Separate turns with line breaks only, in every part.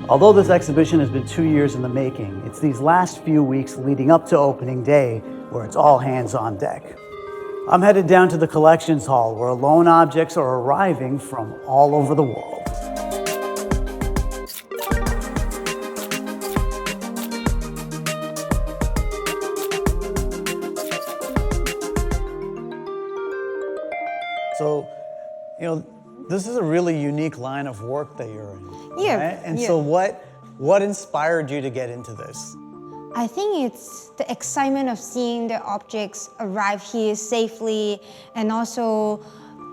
Although this exhibition has been 2 years in the making, it's these last few weeks leading up to opening day where it's all hands on deck. I'm headed down to the collections hall where loan objects are arriving from all over the world. So, this is a really unique line of work that you're in.
Yeah.
Right? And
yeah.
so what inspired you to get into this?
I think it's the excitement of seeing the objects arrive here safely and also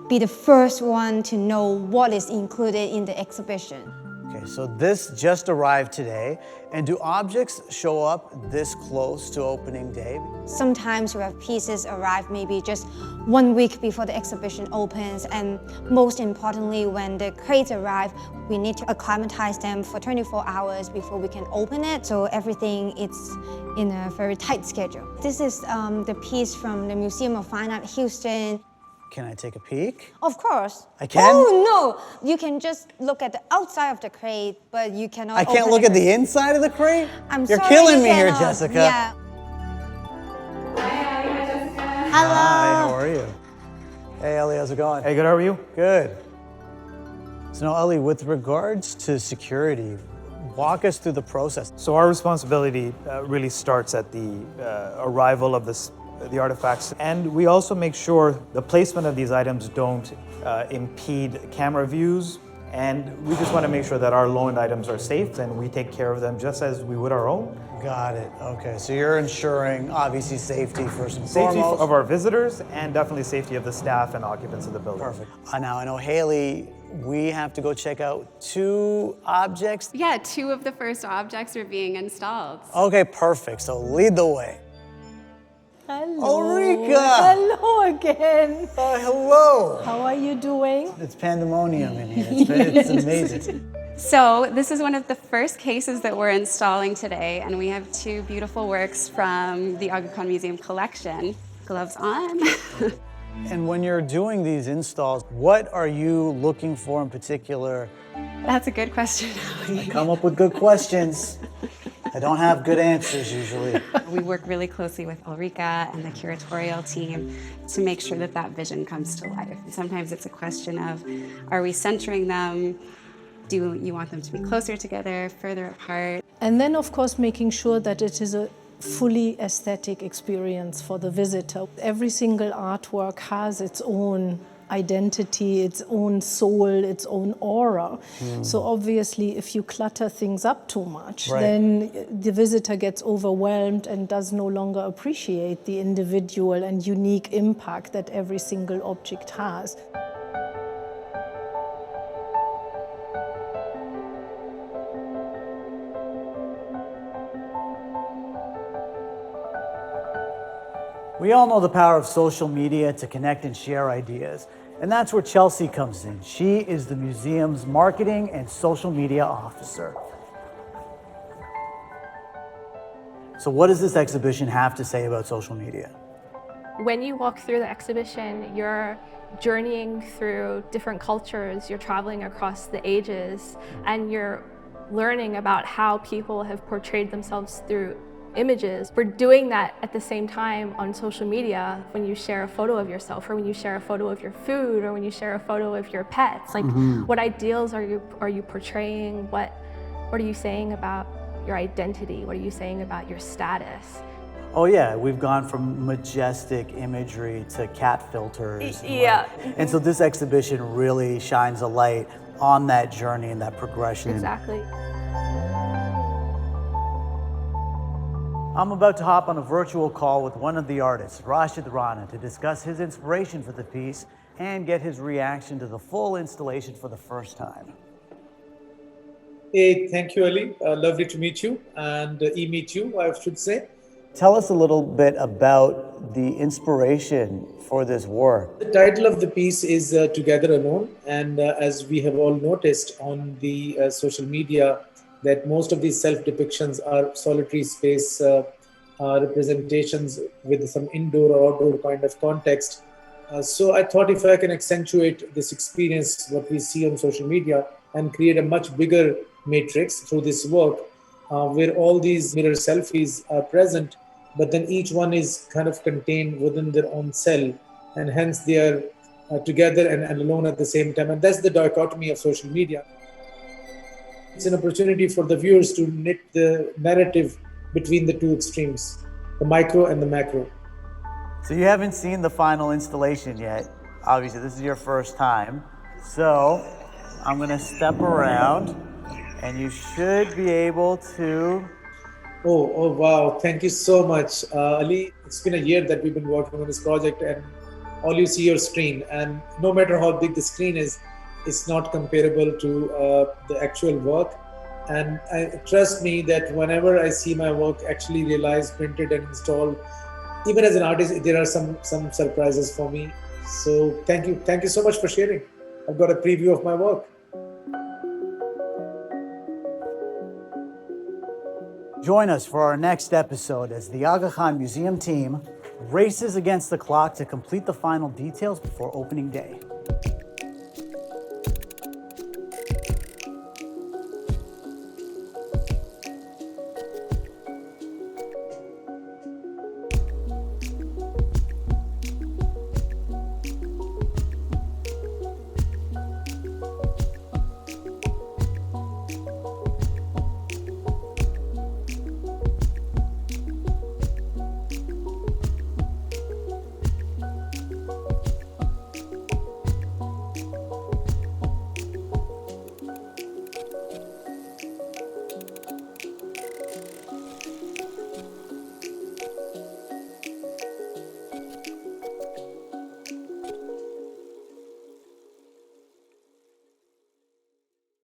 be the first one to know what is included in the exhibition.
Okay, so this just arrived today. And do objects show up this close to opening day?
Sometimes we have pieces arrive maybe just 1 week before the exhibition opens, and most importantly, when the crates arrive, we need to acclimatize them for 24 hours before we can open it, so everything is in a very tight schedule. This is the piece from the Museum of Fine Art Houston.
Can I take a peek?
Of course.
I can?
Oh, no! You can just look at the outside of the crate, but you cannot
I can't look at the inside of the crate?
I'm
You're
sorry,
killing
you
me here,
cannot.
Jessica.
Yeah.
Hi, Ali Badshah.
Hello.
Hi, how are you? Hey, Ellie, how's it going?
Hey, good, how are you?
Good. So now, Ellie, with regards to security, walk us through the process.
So our responsibility really starts at the arrival of the artifacts, and we also make sure the placement of these items don't impede camera views, and we just want to make sure that our loaned items are safe and we take care of them just as we would our own.
Got it. Okay, so you're ensuring, obviously, safety first and
Safety
foremost.
of our visitors and definitely safety of the staff and occupants of the building.
Perfect. Now, I know, Hayley, we have to go check out 2 objects.
Yeah, 2 of the first objects are being installed.
Okay, perfect. So lead the way.
Hello.
Ulrike!
Hello again.
Hello!
How are you doing?
It's pandemonium in here. It's amazing.
So this is one of the first cases that we're installing today, and we have 2 beautiful works from the Aga Khan Museum collection. Gloves on.
And when you're doing these installs, what are you looking for in particular?
That's a good question, Ali.
Come up with good questions. I don't have good answers usually.
We work really closely with Ulrike and the curatorial team to make sure that that vision comes to life. Sometimes it's a question of, are we centering them? Do you want them to be closer together, further apart?
And then, of course, making sure that it is a fully aesthetic experience for the visitor. Every single artwork has its own identity, its own soul, its own aura. So obviously, if you clutter things up too much,
Right.
then the visitor gets overwhelmed and does no longer appreciate the individual and unique impact that every single object has.
We all know the power of social media to connect and share ideas. And that's where Chelsea comes in. She is the museum's marketing and social media officer. So what does this exhibition have to say about social media?
When you walk through the exhibition, you're journeying through different cultures, you're traveling across the ages, and you're learning about how people have portrayed themselves through images. We're doing that at the same time on social media when you share a photo of yourself, or when you share a photo of your food, or when you share a photo of your pets. Like, what ideals are you portraying? What are you saying about your identity? What are you saying about your status?
Oh yeah, we've gone from majestic imagery to cat filters.
Yeah.
And so this exhibition really shines a light on that journey and that progression.
Exactly.
I'm about to hop on a virtual call with one of the artists, Rashid Rana, to discuss his inspiration for the piece and get his reaction to the full installation for the first time.
Hey, thank you, Ali. Lovely to meet you and meet you, I should say.
Tell us a little bit about the inspiration for this work.
The title of the piece is Together Alone, and as we have all noticed on the social media, that most of these self-depictions are solitary space representations with some indoor or outdoor kind of context. So I thought if I can accentuate this experience, what we see on social media, and create a much bigger matrix through this work, where all these mirror selfies are present, but then each one is kind of contained within their own cell, and hence they are together and alone at the same time. And that's the dichotomy of social media. It's an opportunity for the viewers to knit the narrative between the two extremes, the micro and the macro.
So you haven't seen the final installation yet. Obviously, this is your first time. So I'm gonna step around and you should be able to.
Oh, wow. Thank you so much. Ali, it's been a year that we've been working on this project, and all you see your screen. And no matter how big the screen is, it's not comparable to the actual work. And trust me that whenever I see my work actually realized, printed, and installed, even as an artist, there are some surprises for me. So thank you so much for sharing. I've got a preview of my work.
Join us for our next episode as the Aga Khan Museum team races against the clock to complete the final details before opening day.